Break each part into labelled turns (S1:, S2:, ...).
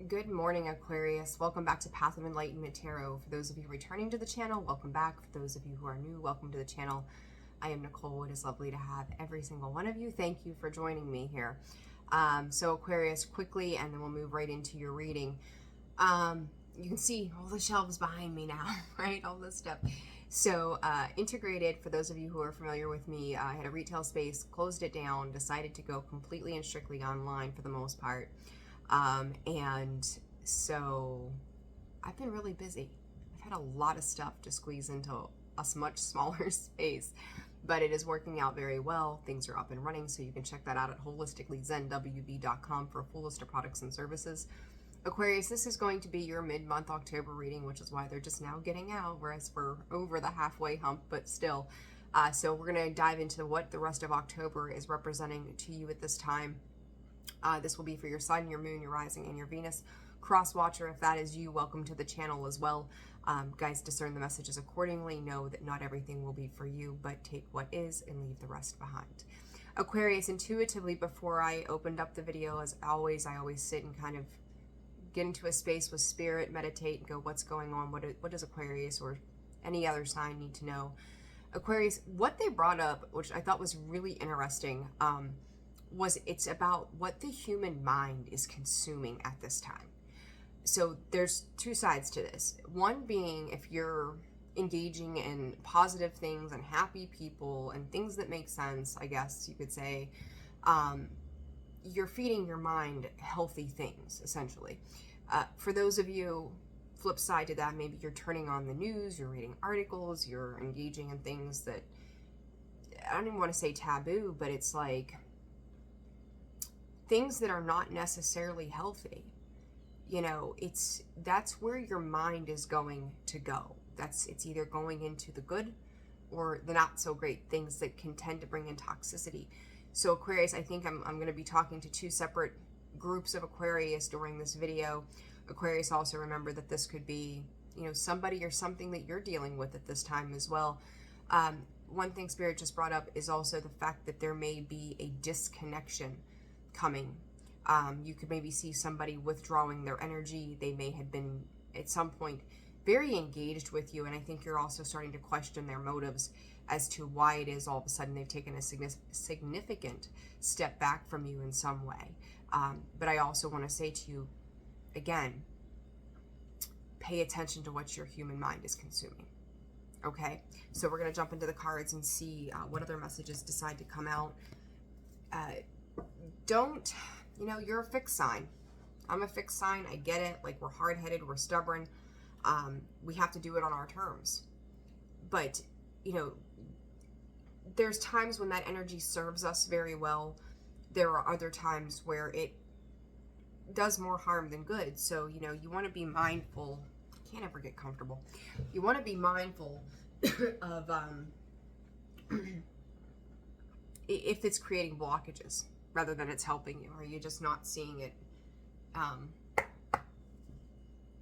S1: Good morning, Aquarius. Welcome back to Path of Enlightenment Tarot. For those of you returning to the channel, welcome back. For those of you who are new, welcome to the channel. I am Nicole. It is lovely to have every single one of you. Thank you for joining me here. So Aquarius, quickly, and then we'll move right into your reading. You can see all the shelves behind me now, right? All this stuff. So Integrated, for those of you who are familiar with me, I had a retail space, closed it down, decided to go completely and strictly online for the most part. And so I've been really busy. I've had a lot of stuff to squeeze into a much smaller space, but it is working out very well. Things are up and running, so you can check that out at holisticallyzenwb.com for a full list of products and services. Aquarius, this is going to be your mid-month October reading, which is why they're just now getting out, whereas we're over the halfway hump, but still. So we're going to dive into what the rest of October is representing to you at this time. This will be for your sun, your moon, your rising, and your Venus. Cross watcher, if that is you, welcome to the channel as well. Guys, discern the messages accordingly. Know that not everything will be for you, but take what is and leave the rest behind. Aquarius, intuitively, before I opened up the video, as always, I always sit and kind of get into a space with spirit, meditate, and go, what's going on? What does Aquarius or any other sign need to know? Aquarius, what they brought up, which I thought was really interesting, it's about what the human mind is consuming at this time. So there's two sides to this. One being, if you're engaging in positive things and happy people and things that make sense, I guess you could say, you're feeding your mind healthy things, essentially. For those of you, flip side to that, maybe you're turning on the news, you're reading articles, you're engaging in things that, I don't even want to say taboo, but it's like things that are not necessarily healthy. You know, that's where your mind is going to go. It's either going into the good or the not so great things that can tend to bring in toxicity. So Aquarius, I think I'm going to be talking to two separate groups of Aquarius during this video. Aquarius, also remember that this could be, you know, somebody or something that you're dealing with at this time as well. One thing Spirit just brought up is also the fact that there may be a disconnection coming. You could maybe see somebody withdrawing their energy. They may have been at some point very engaged with you, and I think you're also starting to question their motives as to why it is all of a sudden they've taken a significant step back from you in some way. But I also want to say to you, again, pay attention to what your human mind is consuming. Okay? So we're going to jump into the cards and see what other messages decide to come out. You know, you're a fixed sign. I'm a fixed sign. I get it. Like, we're hard-headed. We're stubborn. We have to do it on our terms. But, you know, there's times when that energy serves us very well. There are other times where it does more harm than good. So, you know, you want to be mindful. Can't ever get comfortable. You want to be mindful of if it's creating blockages rather than it's helping you. Or you're just not seeing it,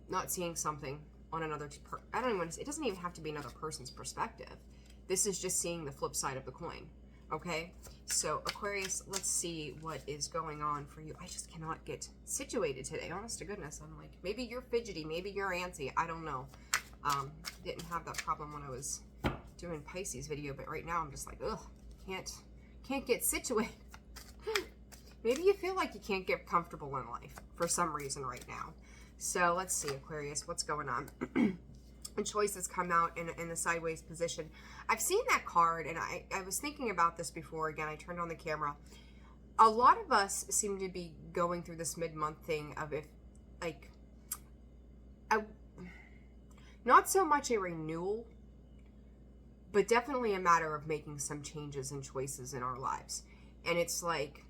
S1: not seeing something on another, I don't even want to say, it doesn't even have to be another person's perspective. This is just seeing the flip side of the coin. Okay, so Aquarius, let's see what is going on for you. I just cannot get situated today, honest to goodness. I'm like, maybe you're fidgety, maybe you're antsy, I don't know. Didn't have that problem when I was doing Pisces video, but right now I'm just like, ugh, can't get situated. Maybe you feel like you can't get comfortable in life for some reason right now. So let's see, Aquarius, what's going on? And choices come out in the sideways position. I've seen that card, and I was thinking about this before. Again, I turned on the camera. A lot of us seem to be going through this mid-month thing of not so much a renewal, but definitely a matter of making some changes and choices in our lives. And it's like,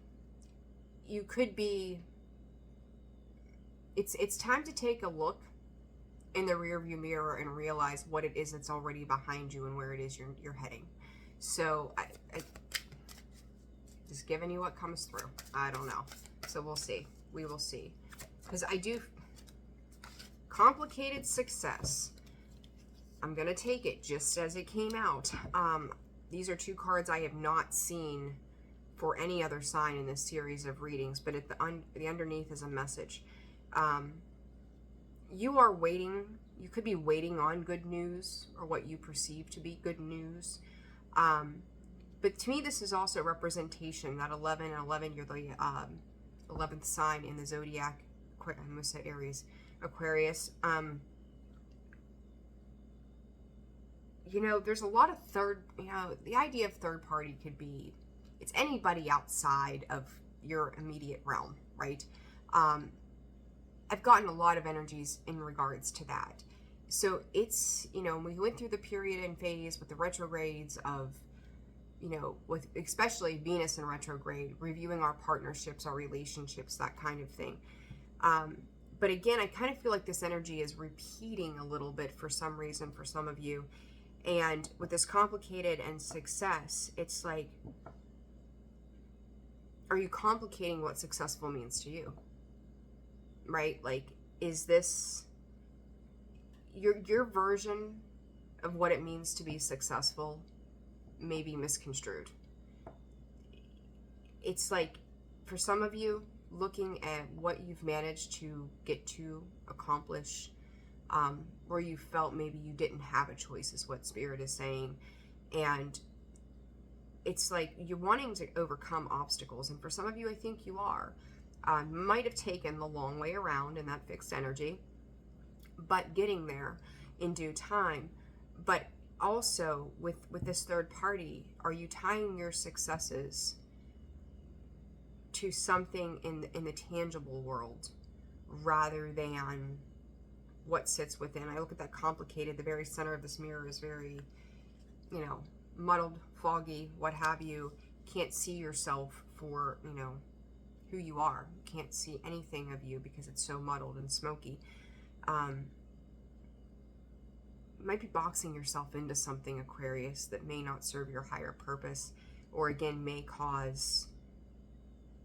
S1: you could be, it's time to take a look in the rearview mirror and realize what it is that's already behind you and where it is you're heading. So I just giving you what comes through. I don't know. So we'll see. We will see. Because I do complicated success. I'm going to take it just as it came out. These are two cards I have not seen for any other sign in this series of readings, but at the underneath is a message. You are waiting. You could be waiting on good news or what you perceive to be good news. But to me, this is also a representation that 11 and 11, you're the 11th sign in the zodiac. I almost said Aries, Aquarius. You know, there's a lot of the idea of third party could be, it's anybody outside of your immediate realm, right? I've gotten a lot of energies in regards to that. So it's, you know, we went through the period and phase with the retrogrades of, you know, with especially Venus in retrograde, reviewing our partnerships, our relationships, that kind of thing. But again, I kind of feel like this energy is repeating a little bit for some reason for some of you. And with this complicated and success, it's like, are you complicating what successful means to you? Right? Like, is this your version of what it means to be successful may be misconstrued. It's like, for some of you, looking at what you've managed to get to accomplish, where you felt maybe you didn't have a choice is what Spirit is saying. And it's like you're wanting to overcome obstacles. And for some of you, I think you are. Might have taken the long way around in that fixed energy, but getting there in due time. But also with this third party, are you tying your successes to something in the tangible world rather than what sits within? I look at that complicated, the very center of this mirror is very, you know, muddled, foggy, what have you. Can't see yourself for, you know, who you are. Can't see anything of you because it's so muddled and smoky. You might be boxing yourself into something, Aquarius, that may not serve your higher purpose, or again may cause,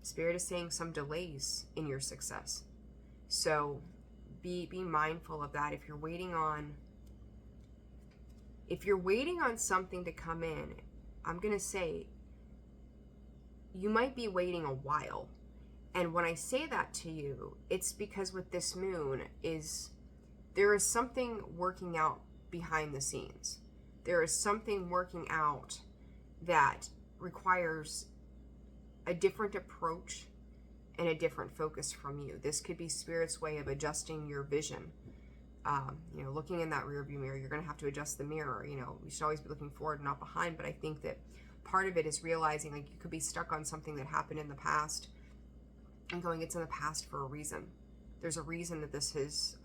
S1: Spirit is saying, some delays in your success. So be mindful of that. If you're waiting on something to come in, I'm gonna say you might be waiting a while. And when I say that to you, it's because with this moon there is something working out behind the scenes. There is something working out that requires a different approach and a different focus from you. This could be Spirit's way of adjusting your vision. You know, looking in that rearview mirror, you're going to have to adjust the mirror. You know, we should always be looking forward, not behind. But I think that part of it is realizing, like, you could be stuck on something that happened in the past and going, it's in the past for a reason. There's a reason that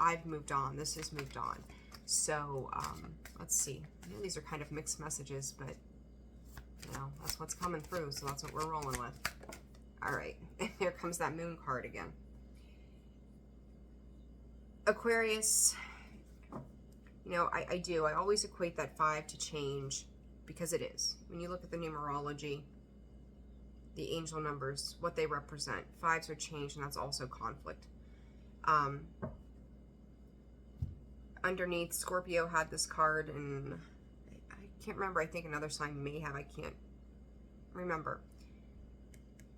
S1: I've moved on. This has moved on. So let's see. I know these are kind of mixed messages, but you know, that's what's coming through. So that's what we're rolling with. All right. And there comes that moon card again. Aquarius, you know, I always equate that 5 to change, because it is. When you look at the numerology, the angel numbers, what they represent, 5s are change, and that's also conflict. Underneath, Scorpio had this card, and I can't remember. I think another sign may have. I can't remember.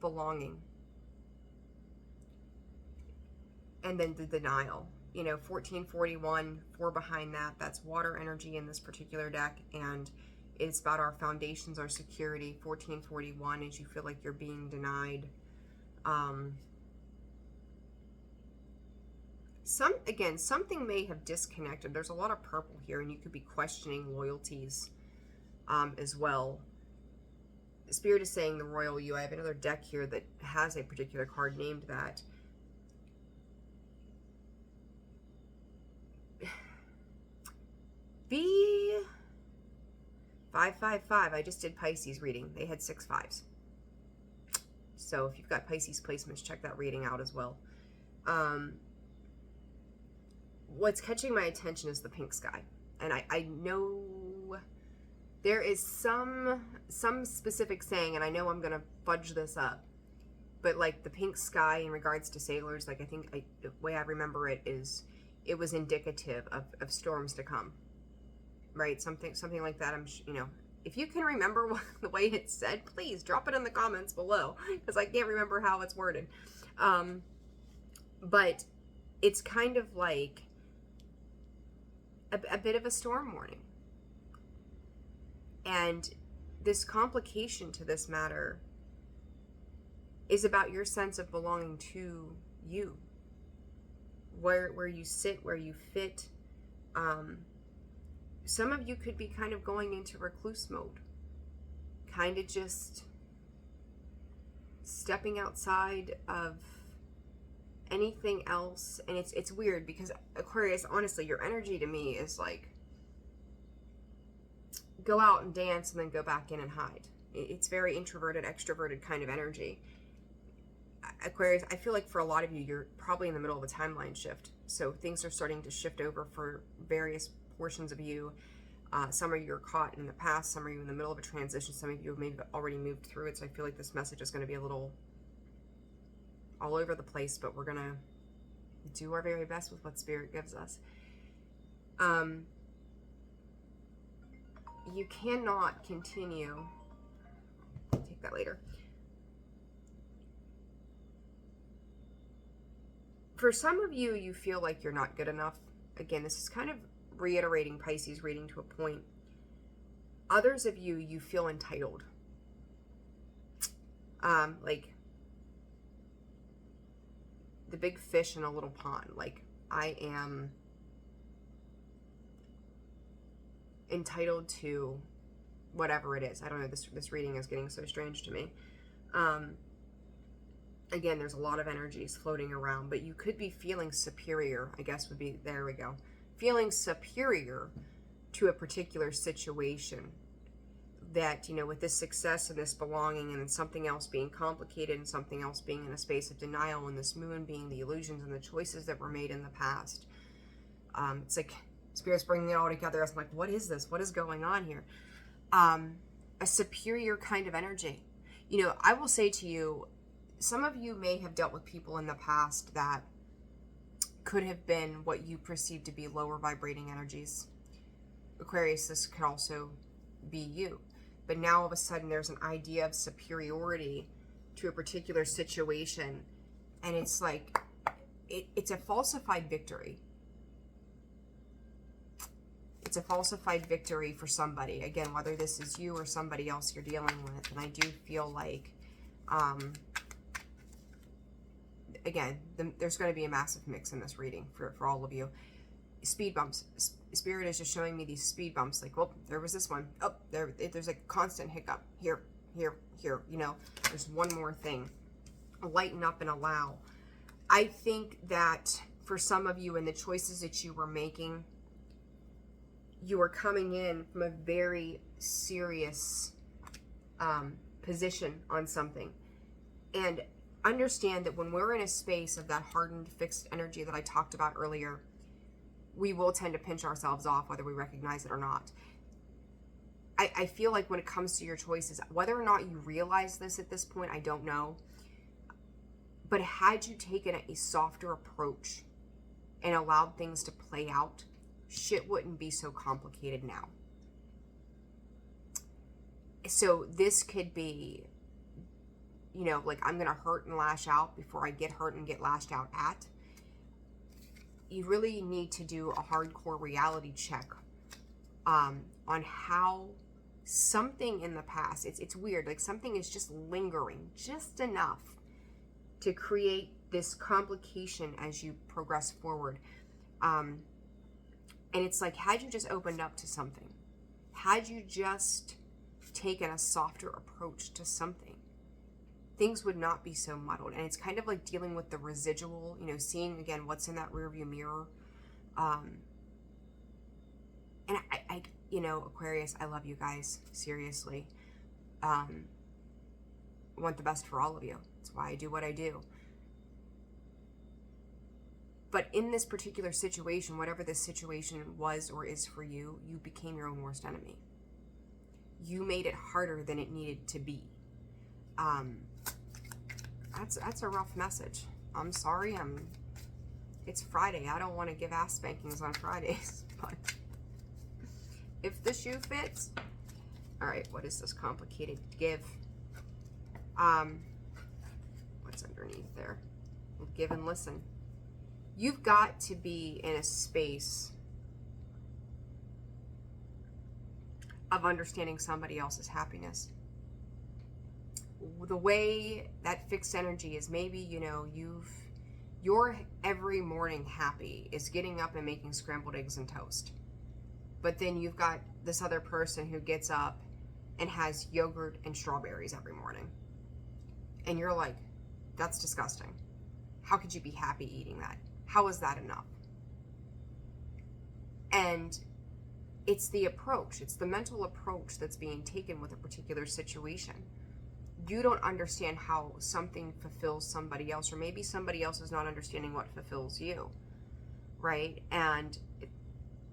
S1: Belonging. And then the denial. You know, 1441, 4 behind that. That's water energy in this particular deck, and it's about our foundations, our security. 1441 is you feel like you're being denied. Something may have disconnected. There's a lot of purple here, and you could be questioning loyalties as well. Spirit is saying the royal you. I have another deck here that has a particular card named that. B555. I just did Pisces reading. They had 6 5s. So if you've got Pisces placements, check that reading out as well. What's catching my attention is the pink sky. And I know there is some specific saying, and I know I'm going to fudge this up, but like the pink sky in regards to sailors, like I think the way I remember it is it was indicative of storms to come. Right? Something like that. You know, if you can remember the way it's said, please drop it in the comments below, because I can't remember how it's worded. But it's kind of like a bit of a storm warning. And this complication to this matter is about your sense of belonging to you, where you sit, where you fit. Some of you could be kind of going into recluse mode, kind of just stepping outside of anything else. And it's weird because Aquarius, honestly, your energy to me is like, go out and dance and then go back in and hide. It's very introverted, extroverted kind of energy. Aquarius, I feel like for a lot of you, you're probably in the middle of a timeline shift. So things are starting to shift over for various portions of you. Some of you are caught in the past. Some of you in the middle of a transition. Some of you have maybe already moved through it. So I feel like this message is going to be a little all over the place, but we're going to do our very best with what Spirit gives us. You cannot continue. I'll take that later. For some of you, you feel like you're not good enough. Again, this is kind of reiterating Pisces reading to a point. Others of you, you feel entitled. Like the big fish in a little pond. Like, I am entitled to whatever it is. I don't know, this reading is getting so strange to me. Again, there's a lot of energies floating around, but you could be feeling superior, I guess would be, there we go. Feeling superior to a particular situation that, you know, with this success and this belonging and then something else being complicated and something else being in a space of denial and this moon being the illusions and the choices that were made in the past. It's like Spirit's bringing it all together. I was like, what is this? What is going on here? A superior kind of energy. You know, I will say to you, some of you may have dealt with people in the past that could have been what you perceive to be lower vibrating energies. Aquarius, this could also be you. But now all of a sudden there's an idea of superiority to a particular situation. And it's like, it's a falsified victory. It's a falsified victory for somebody. Again, whether this is you or somebody else you're dealing with. And I do feel like, again, there's going to be a massive mix in this reading for all of you. Speed bumps. Spirit is just showing me these speed bumps. Like, oh, there was this one. Oh, there's a constant hiccup. Here. You know, there's one more thing. Lighten up and allow. I think that for some of you and the choices that you were making, you are coming in from a very serious position on something. And understand that when we're in a space of that hardened, fixed energy that I talked about earlier, we will tend to pinch ourselves off whether we recognize it or not. I feel like when it comes to your choices, whether or not you realize this at this point, I don't know. But had you taken a softer approach and allowed things to play out, shit wouldn't be so complicated now. So this could be, you know, like, I'm going to hurt and lash out before I get hurt and get lashed out at. You really need to do a hardcore reality check on how something in the past, it's weird, like something is just lingering just enough to create this complication as you progress forward. And it's like, had you just opened up to something, had you just taken a softer approach to something, things would not be so muddled. And it's kind of like dealing with the residual, you know, seeing again what's in that rearview mirror. And I you know, Aquarius, I love you guys, seriously. I want the best for all of you. That's why I do what I do. But in this particular situation, whatever this situation was or is for you, you became your own worst enemy. You made it harder than it needed to be. That's a rough message. I'm sorry. It's Friday. I don't want to give ass spankings on Fridays, but if the shoe fits. All right, what is this complicated give? What's underneath there? Give and listen. You've got to be in a space of understanding somebody else's happiness. The way that fixed energy is, maybe, you know, your every morning happy is getting up and making scrambled eggs and toast. But then you've got this other person who gets up and has yogurt and strawberries every morning. And you're like, that's disgusting. How could you be happy eating that? How is that enough? And it's the approach, it's the mental approach that's being taken with a particular situation. You don't understand how something fulfills somebody else, or maybe somebody else is not understanding what fulfills you, right? And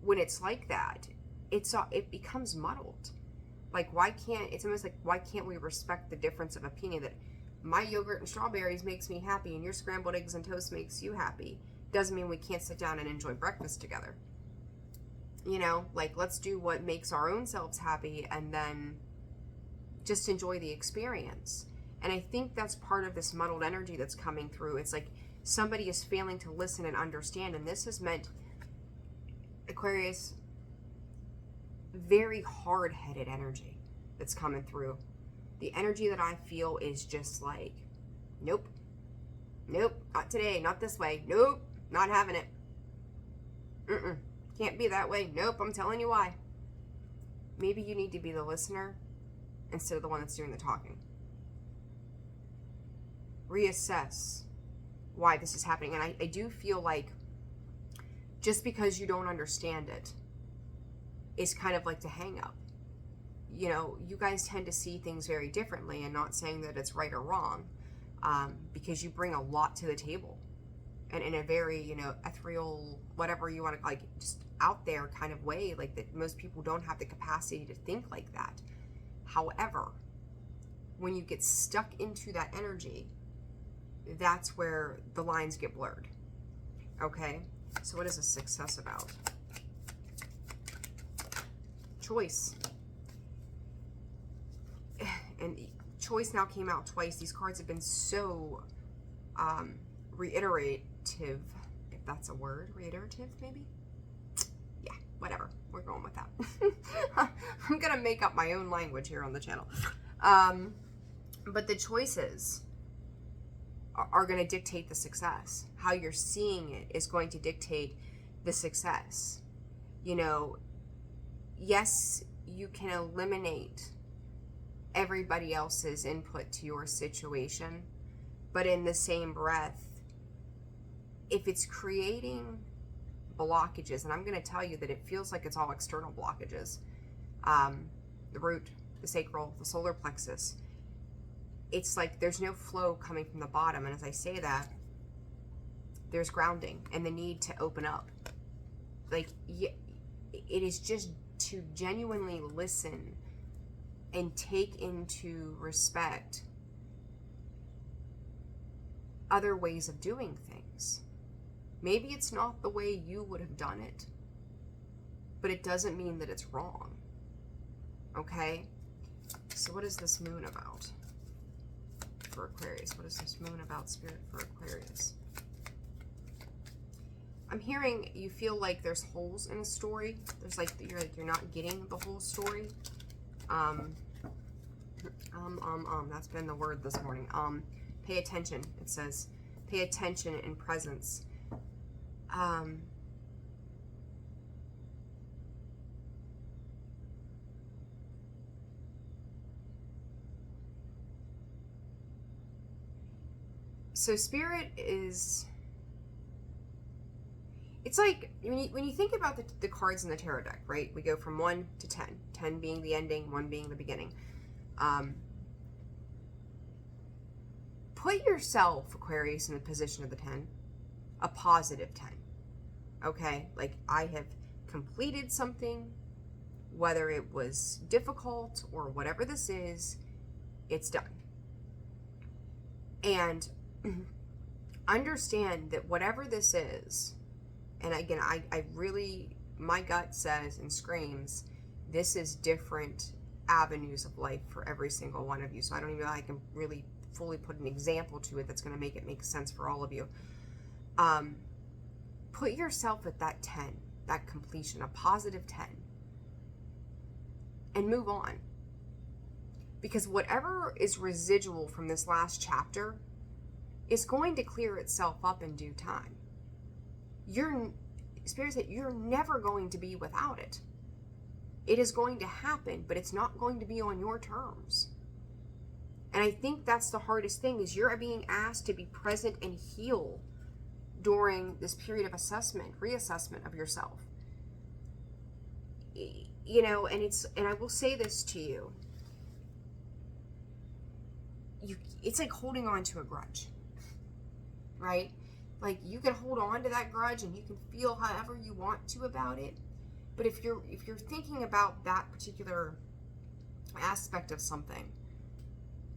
S1: when it's like that, it becomes muddled. Like, it's almost like, why can't we respect the difference of opinion, that my yogurt and strawberries makes me happy and your scrambled eggs and toast makes you happy? Doesn't mean we can't sit down and enjoy breakfast together. You know, like, let's do what makes our own selves happy and then just enjoy the experience. And I think that's part of this muddled energy that's coming through. It's like somebody is failing to listen and understand. And this has meant, Aquarius, very hard-headed energy that's coming through. The energy that I feel is just like, nope, not today, not this way, nope, not having it. Can't be that way. Nope, I'm telling you why. Maybe you need to be the listener instead of the one that's doing the talking. Reassess why this is happening. And I do feel like just because you don't understand it is kind of like the hang up. You know, you guys tend to see things very differently, and not saying that it's right or wrong, because you bring a lot to the table. And in a very, you know, ethereal, whatever you want to, like, just out there kind of way, like, that most people don't have the capacity to think like that. However, when you get stuck into that energy, that's where the lines get blurred. Okay? So what is a success about? Choice. And choice now came out twice. These cards have been so reiterative, if that's a word. Reiterative, maybe? Yeah, whatever. We're going with that. I'm going to make up my own language here on the channel. But the choices are going to dictate the success. How you're seeing it is going to dictate the success. You know, yes, you can eliminate everybody else's input to your situation, but in the same breath, if it's creating blockages, and I'm going to tell you that it feels like it's all external blockages, the root, the sacral, the solar plexus, it's like there's no flow coming from the bottom. And as I say that, there's grounding and the need to open up. Like, it is just to genuinely listen and take into respect other ways of doing things. Maybe it's not the way you would have done it, but it doesn't mean that it's wrong. Okay? So what is this moon about for Aquarius? What is this moon about, Spirit, for Aquarius? I'm hearing you feel like there's holes in a story. There's like you're not getting the whole story. That's been the word this morning. Pay attention. It says, pay attention and presence. So Spirit is, it's like, when you think about the cards in the tarot deck, right? We go from 1 to 10. 10 being the ending, 1 being the beginning. Put yourself, Aquarius, in the position of the 10. A positive 10. Okay? Like, I have completed something, whether it was difficult or whatever this is, it's done. And understand that whatever this is, and again, I really, my gut says and screams, this is different avenues of life for every single one of you. So I don't even know how I can really fully put an example to it that's going to make it make sense for all of you. put yourself at that 10, that completion, a positive 10, and move on. Because whatever is residual from this last chapter is going to clear itself up in due time. Spirit said you're never going to be without it. It is going to happen, but it's not going to be on your terms. And I think that's the hardest thing, is you're being asked to be present and heal during this period of reassessment of yourself. You know, and I will say this to you. It's like holding on to a grudge, right? Like, you can hold on to that grudge and you can feel however you want to about it. But if you're thinking about that particular aspect of something,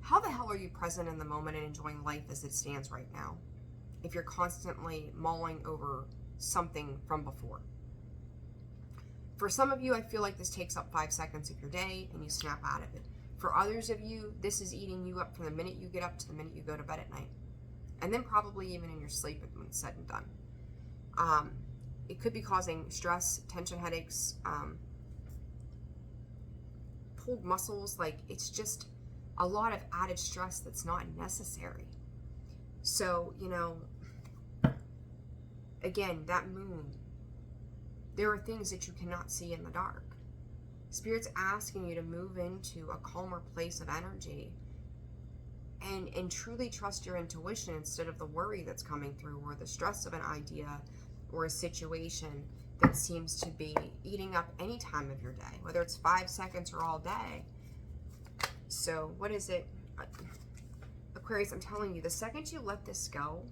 S1: how the hell are you present in the moment and enjoying life as it stands right now, if you're constantly mulling over something from before? For some of you, I feel like this takes up 5 seconds of your day and you snap out of it. For others of you, this is eating you up from the minute you get up to the minute you go to bed at night. And then probably even in your sleep when it's said and done. It could be causing stress, tension, headaches, pulled muscles. Like, it's just a lot of added stress that's not necessary. So, you know, again, that moon, there are things that you cannot see in the dark. Spirit's asking you to move into a calmer place of energy and truly trust your intuition instead of the worry that's coming through, or the stress of an idea or a situation that seems to be eating up any time of your day, whether it's 5 seconds or all day. So what is it? Aquarius, I'm telling you, the second you let this go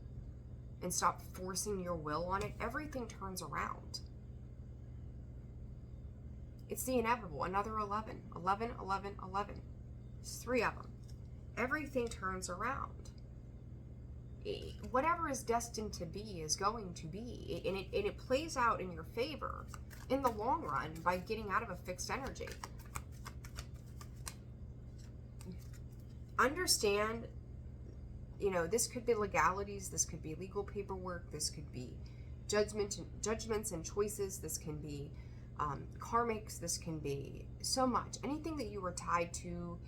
S1: and stop forcing your will on it, everything turns around. It's the inevitable. Another 11. 11, 11, 11. It's 3 of them. Everything turns around. Whatever is destined to be is going to be. And it plays out in your favor in the long run by getting out of a fixed energy. Understand, you know, this could be legalities, this could be legal paperwork, this could be judgments and choices, this can be karmics, this can be so much. Anything that you were tied to,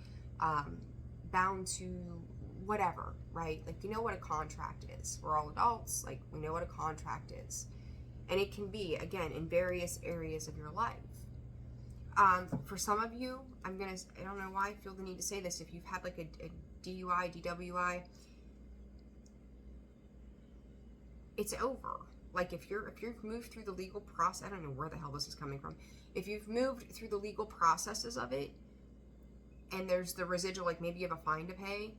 S1: bound to, whatever, right? Like, you know what a contract is. We're all adults, like, we know what a contract is. And it can be, again, in various areas of your life. For some of you, I don't know why I feel the need to say this, if you've had like a DUI, DWI, it's over. Like, if you've moved through the legal process, I don't know where the hell this is coming from. If you've moved through the legal processes of it, and there's the residual, like maybe you have a fine to pay,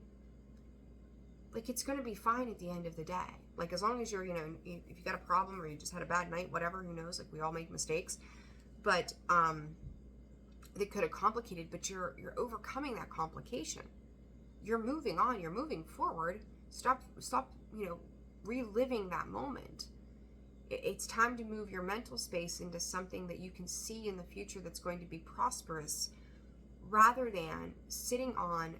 S1: like, it's going to be fine at the end of the day. Like, as long as you're, you know, if you got a problem or you just had a bad night, whatever, who knows, like, we all make mistakes. But, they could have complicated, but you're overcoming that complication. You're moving on, you're moving forward. Stop, you know, reliving that moment. It's time to move your mental space into something that you can see in the future that's going to be prosperous, rather than sitting on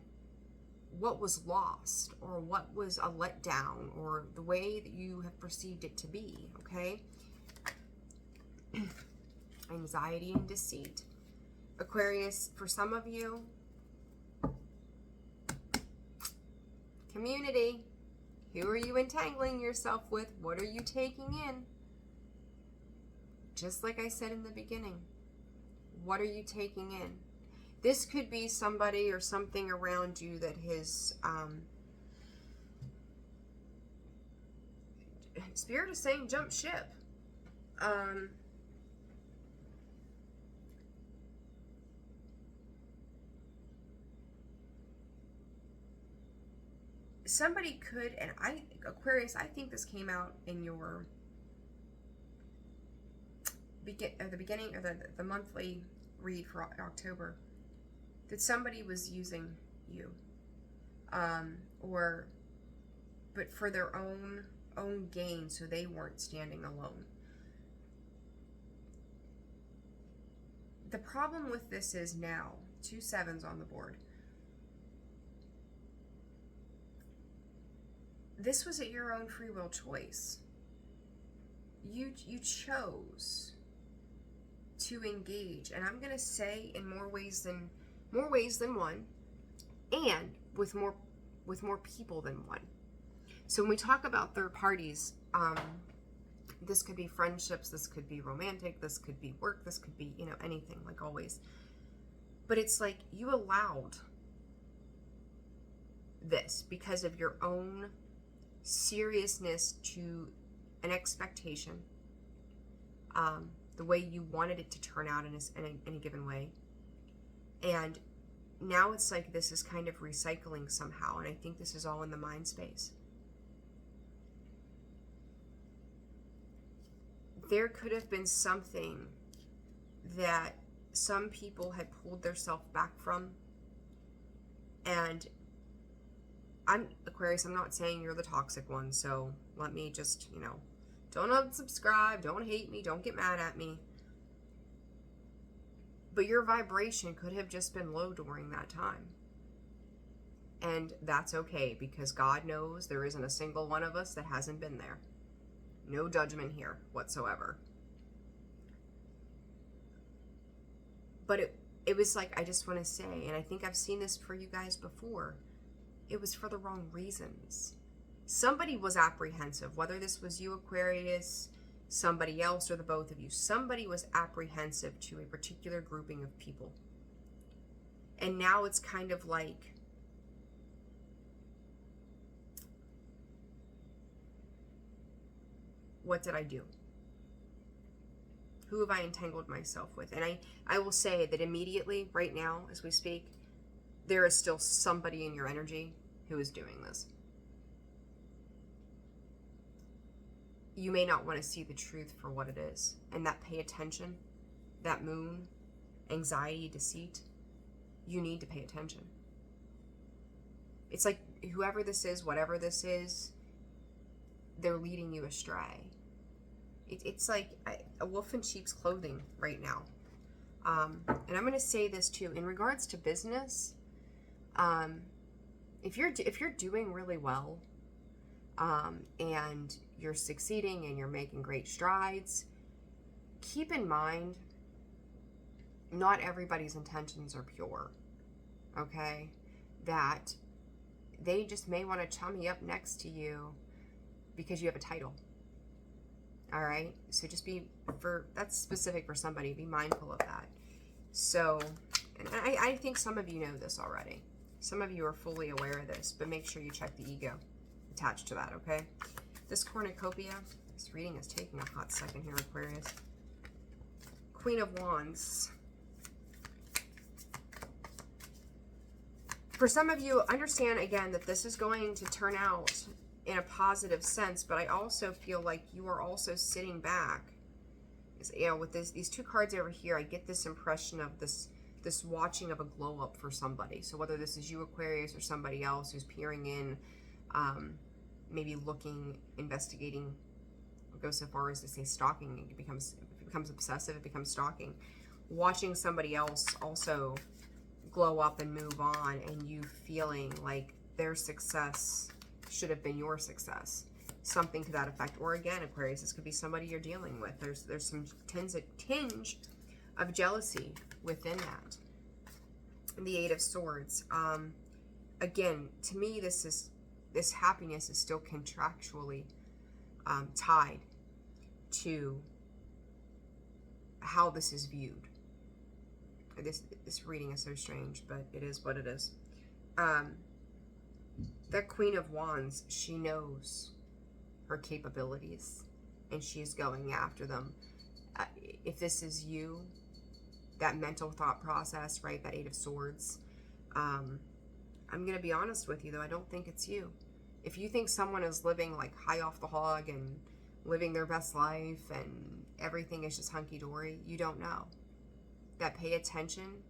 S1: what was lost or what was a letdown or the way that you have perceived it to be, okay? Anxiety and deceit. Aquarius, for some of you, community, who are you entangling yourself with? What are you taking in? Just like I said in the beginning, what are you taking in? This could be somebody or something around you that has, Spirit is saying jump ship. Somebody could, and Aquarius, I think this came out in your the beginning of the monthly read for October, that somebody was using you, but for their own gain, so they weren't standing alone. The problem with this is now 2 7s on the board. This was at your own free will choice. you chose to engage, and I'm gonna say in more ways than one, and with more people than one. So when we talk about third parties, this could be friendships, this could be romantic, this could be work, this could be, you know, anything, like always. But it's like you allowed this because of your own seriousness to an expectation, the way you wanted it to turn out in a given way. And now it's like this is kind of recycling somehow, and I think this is all in the mind space. There could have been something that some people had pulled themselves back from, and Aquarius, I'm not saying you're the toxic one, so let me just, you know, don't unsubscribe, don't hate me, don't get mad at me. But your vibration could have just been low during that time. And that's okay, because God knows there isn't a single one of us that hasn't been there. No judgment here whatsoever. But it was like, I just want to say, and I think I've seen this for you guys before, it was for the wrong reasons. Somebody was apprehensive, whether this was you, Aquarius, somebody else, or the both of you. Somebody was apprehensive to a particular grouping of people. And now it's kind of like, what did I do? Who have I entangled myself with? And I will say that immediately, right now, as we speak, there is still somebody in your energy who is doing this. You may not want to see the truth for what it is. And that pay attention, that moon, anxiety, deceit, you need to pay attention. It's like whoever this is, whatever this is, they're leading you astray. It's like a wolf in sheep's clothing right now. And I'm going to say this too, in regards to business, if you're doing really well, and you're succeeding and you're making great strides, keep in mind, not everybody's intentions are pure, okay? That they just may want to chummy up next to you because you have a title. All right, so just that's specific for somebody. Be mindful of that. So, and I think some of you know this already. Some of you are fully aware of this, but make sure you check the ego attached to that, okay? This cornucopia, this reading is taking a hot second here, Aquarius. Queen of Wands. For some of you, understand again that this is going to turn out in a positive sense, but I also feel like you are also sitting back. You know, with these two cards over here, I get this impression of this watching of a glow up for somebody. So whether this is you, Aquarius, or somebody else who's peering in, maybe looking, investigating, or go so far as to say stalking. It becomes obsessive, it becomes stalking. Watching somebody else also glow up and move on, and you feeling like their success should have been your success, something to that effect. Or again, Aquarius, this could be somebody you're dealing with. There's some tinge of jealousy within that. The Eight of Swords. Again, to me, this happiness is still contractually tied to how this is viewed. This reading is so strange, but it is what it is. That Queen of Wands, she knows her capabilities, and she's going after them. If this is you, that mental thought process, right, that Eight of Swords, I'm going to be honest with you, though, I don't think it's you. If you think someone is living like high off the hog and living their best life and everything is just hunky-dory, you don't know. That pay attention,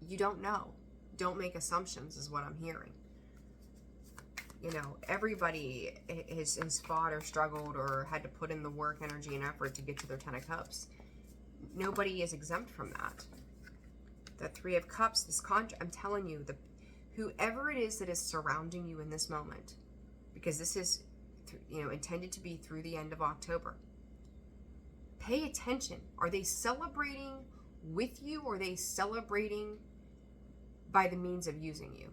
S1: you don't know. Don't make assumptions is what I'm hearing. You know, everybody has fought or struggled or had to put in the work, energy, and effort to get to their 10 of Cups. Nobody is exempt from that. That Three of Cups, I'm telling you, whoever it is that is surrounding you in this moment, because this is intended to be through the end of October. Pay attention. Are they celebrating with you, or are they celebrating by the means of using you?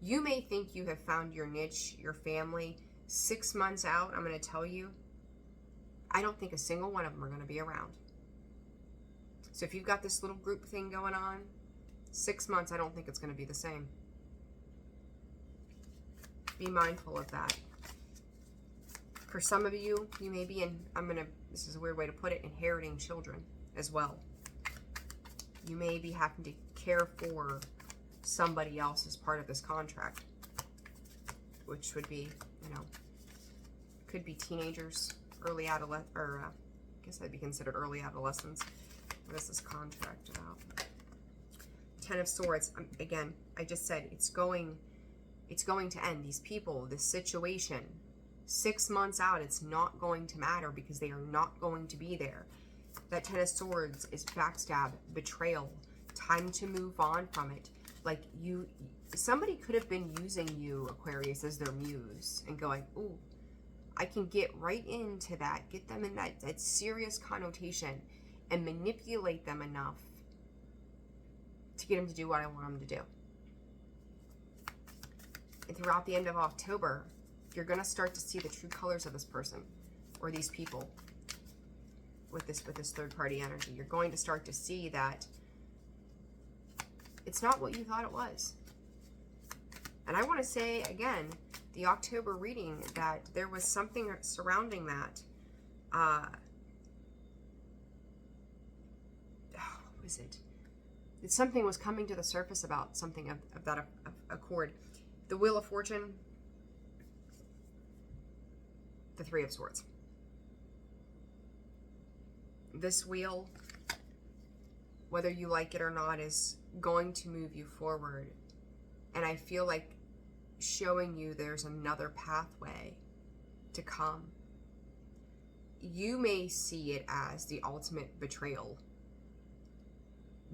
S1: You may think you have found your niche, your family. 6 months out, I'm going to tell you, I don't think a single one of them are going to be around. So if you've got this little group thing going on, 6 months, I don't think it's going to be the same. Be mindful of that. For some of you, you may be this is a weird way to put it, inheriting children as well. You may be having to care for somebody else as part of this contract, which would be, could be teenagers, early adolescent, or I guess that'd be considered early adolescence. What is this contract about? 10 of Swords. Again, I just said it's going to end. These people, this situation, 6 months out, it's not going to matter because they are not going to be there. That 10 of Swords is backstab, betrayal, time to move on from it. Like somebody could have been using you, Aquarius, as their muse and going, ooh, I can get right into that, get them in that serious connotation and manipulate them enough to get them to do what I want them to do. And throughout the end of October, you're going to start to see the true colors of this person or these people with this third-party energy. You're going to start to see that it's not what you thought it was. And I want to say, again, the October reading, that there was something surrounding that. What was it? Something was coming to the surface about something of that accord. The Wheel of Fortune, the Three of Swords. This wheel, whether you like it or not, is going to move you forward. And I feel like showing you there's another pathway to come. You may see it as the ultimate betrayal,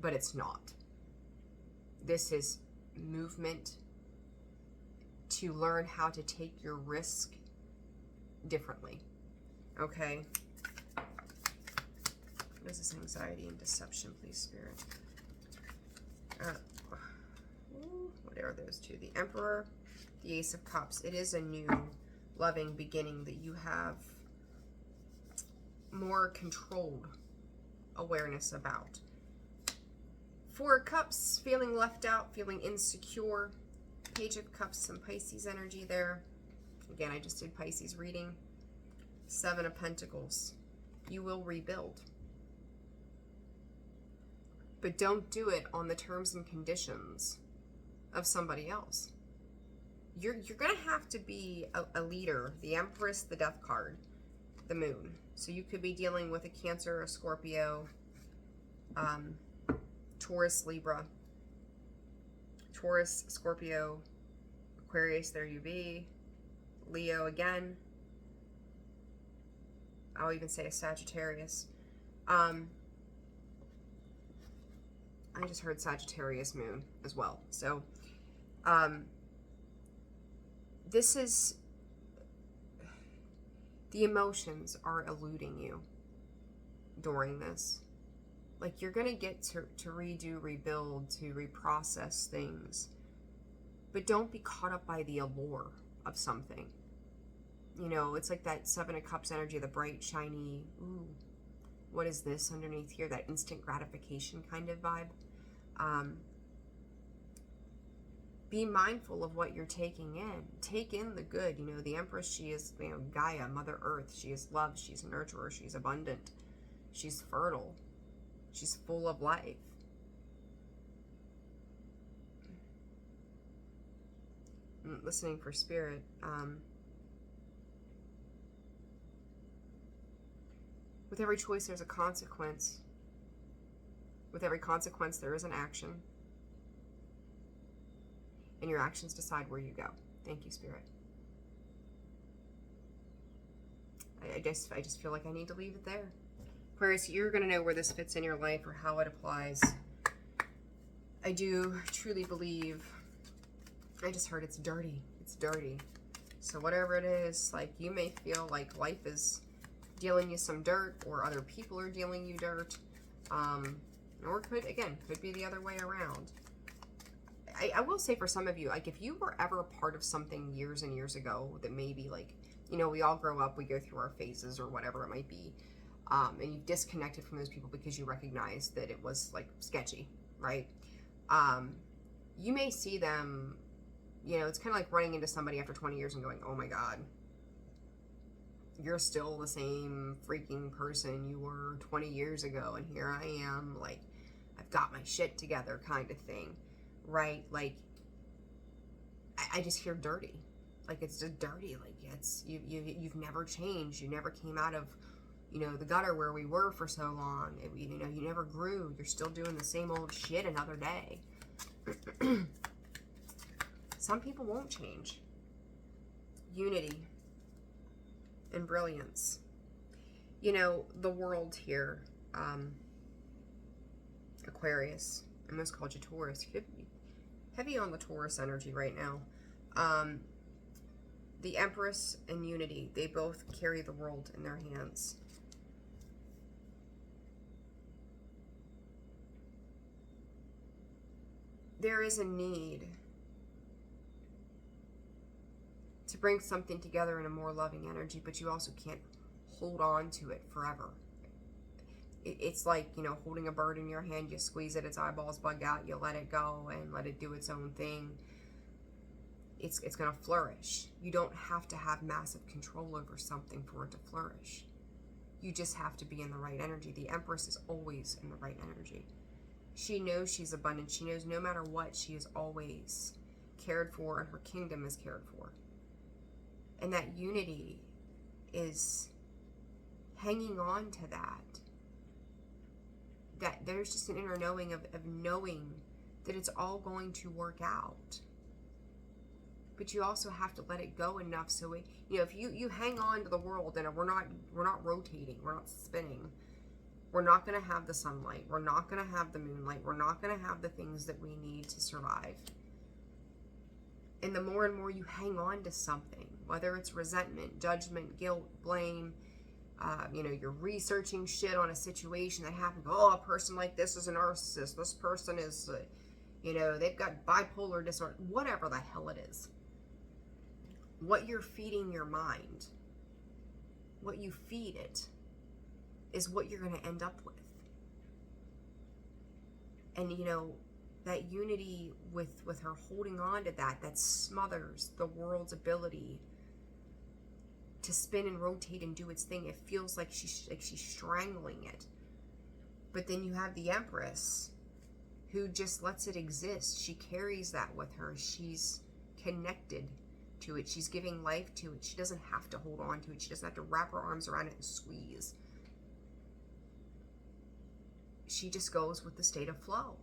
S1: but it's not. This is movement to learn how to take your risk differently. Okay? What is this? Anxiety and deception, please, Spirit. What are those two? The Emperor, the Ace of Cups. It is a new, loving beginning that you have more controlled awareness about. Four of Cups, feeling left out, feeling insecure. Page of Cups, some Pisces energy there. Again, I just did Pisces reading. Seven of Pentacles. You will rebuild. But don't do it on the terms and conditions of somebody else. You're going to have to be a leader. The Empress, the Death card, the Moon. So you could be dealing with a Cancer, a Scorpio, Taurus, Libra. Taurus, Scorpio, Aquarius, there you be. Leo again. I'll even say a Sagittarius. I just heard Sagittarius moon as well. So, this is, the emotions are eluding you during this. Like, you're going to get to redo, rebuild, to reprocess things. But don't be caught up by the allure of something. You know, it's like that Seven of Cups energy, the bright, shiny, ooh, what is this underneath here? That instant gratification kind of vibe. Be mindful of what you're taking in. Take in the good. You know, the Empress, she is, Gaia, Mother Earth. She is love. She's a nurturer. She's abundant. She's fertile. She's full of life. I'm listening for Spirit. With every choice, there's a consequence. With every consequence, there is an action. And your actions decide where you go. Thank you, Spirit. I just feel like I need to leave it there. Aquarius, you're going to know where this fits in your life or how it applies. I do truly believe, I just heard it's dirty. It's dirty. So whatever it is, like, you may feel like life is dealing you some dirt, or other people are dealing you dirt. Or could be the other way around. I will say, for some of you, like, if you were ever a part of something years and years ago that maybe, like, you know, we all grow up, we go through our phases or whatever it might be, and you've disconnected from those people because you recognize that it was, like, sketchy, right? You may see them, you know, it's kind of like running into somebody after 20 years and going, oh my God, you're still the same freaking person you were 20 years ago, and here I am, like, I've got my shit together kind of thing, right? Like, I just hear dirty. Like, it's just dirty. Like, it's, you've never changed. You never came out of, you know, the gutter where we were for so long. You know, you never grew. You're still doing the same old shit another day. Some people won't change. Unity and brilliance. You know, the world here, Aquarius, I almost called you Taurus. Heavy on the Taurus energy right now. The Empress and Unity, they both carry the world in their hands. There is a need to bring something together in a more loving energy, but you also can't hold on to it forever. It's like, you know, holding a bird in your hand. You squeeze it, its eyeballs bug out, you let it go and let it do its own thing. It's going to flourish. You don't have to have massive control over something for it to flourish. You just have to be in the right energy. The Empress is always in the right energy. She knows she's abundant. She knows no matter what, she is always cared for, and her kingdom is cared for. And that unity is hanging on to that. That there's just an inner knowing of knowing that it's all going to work out. But you also have to let it go enough so it, you know, if you hang on to the world and we're not rotating, we're not spinning, we're not going to have the sunlight, we're not going to have the moonlight, we're not going to have the things that we need to survive. And the more and more you hang on to something, whether it's resentment, judgment, guilt, blame, you know, you're researching shit on a situation that happened. Oh, a person like this is a narcissist. This person is, you know, they've got bipolar disorder. Whatever the hell it is. What you're feeding your mind, what you feed it, is what you're going to end up with. And, you know, that unity with her holding on to that smothers the world's ability to spin and rotate and do its thing. It feels like she's strangling it. But then you have the Empress, who just lets it exist. She carries that with her. She's connected to it. She's giving life to it. She doesn't have to hold on to it. She doesn't have to wrap her arms around it and squeeze. She just goes with the state of flow.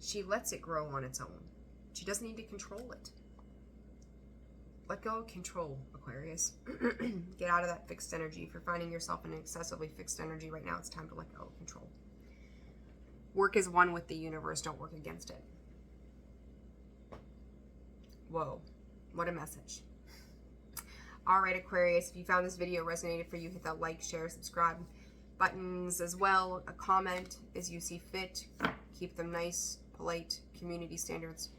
S1: She lets it grow on its own. She doesn't need to control it. Let go of control, Aquarius. Get out of that fixed energy. If you're finding yourself in an excessively fixed energy right now, it's time to let go of control. Work as one with the universe. Don't work against it. Whoa, what a message. All right, Aquarius, if you found this video resonated for you, hit that like, share, subscribe buttons as well. A comment as you see fit. Keep them nice, polite, community standards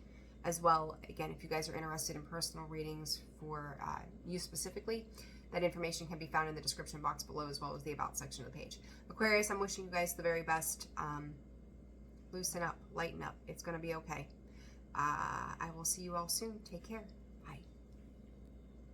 S1: as well. Again, if you guys are interested in personal readings for you specifically, that information can be found in the description box below, as well as the about section of the page. Aquarius, I'm wishing you guys the very best. Loosen up, lighten up. It's going to be okay. I will see you all soon. Take care.